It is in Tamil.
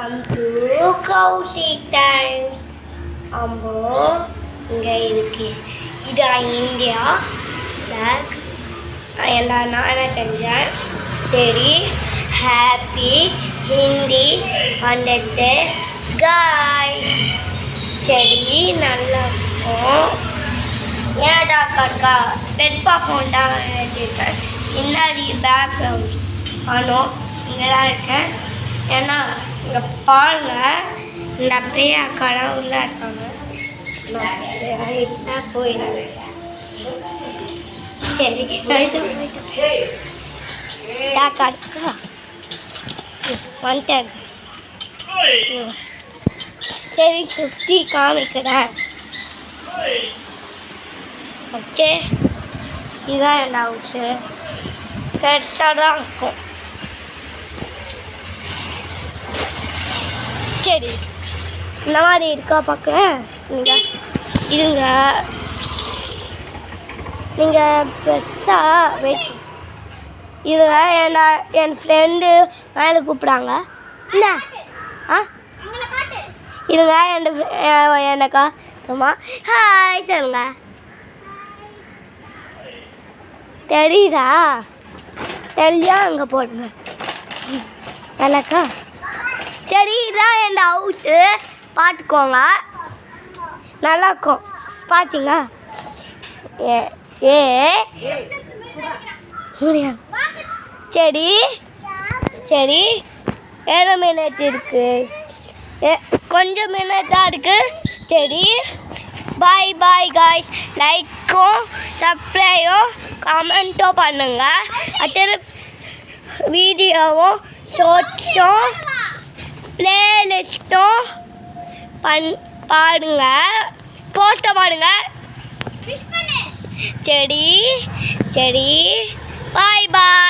Welcome to Kaushik Times. அம்போ இங்கே இருக்கு. இதான் இந்தியா பிளாக். எல்லாம் நானே செஞ்சேன். சரி, ஹாப்பி ஹிந்தி வந்துட்டு காய்ஸ். சரி, நல்லா இருக்கும். ஏன்டா கற்கா பெட்பா ஃபோன் தான் வச்சுருக்கேன். முன்னாடி பேக்ரவுண்ட் ஆனோம் இங்கே தான் இருக்கேன். ஏன்னா இங்கே பாருங்க, இந்த பிரியா அக்காலாம் உள்ளே இருக்காங்க. நான் போயிடுறேன். சரி, அக்கா வந்துட்டேன். சரி, சுற்றி காமிக்கிறேன். ஓகே, இதுதான் என் ஹவுஸு. பெருசாக தான் இருக்கும். சரி, இந்த மாதிரி இருக்கா பார்க்க. நீங்கள் பெருசாக வெயிட். இதில் என் ஃப்ரெண்டு மேலே கூப்பிட்றாங்க. என்ன இருங்க, எனக்கா சும்மா ஹாய் சொல்லுங்க. தெரியுதா? தெரியா அங்கே போடுங்க எனக்கா. சரி, இதான் என் ஹவுஸு. பார்த்துக்கோங்க, நல்லாயிருக்கும். பார்த்தீங்க? சரி சரி, 7 மினிட் இருக்கு. கொஞ்சம் மினிட் தான் இருக்கு. சரி, பாய் பாய் காய்ஸ். லைக்கும் சப்ஸ்கிரைபும் கமெண்ட்டும் பண்ணுங்க. அடுத்த வீடியோவும் ஷார்ட்ஸும் பிளேலிஸ்ட்டும் பாடுங்க, போஸ்ட்டை பாடுங்க. சரி சரி, பாய் பாய்.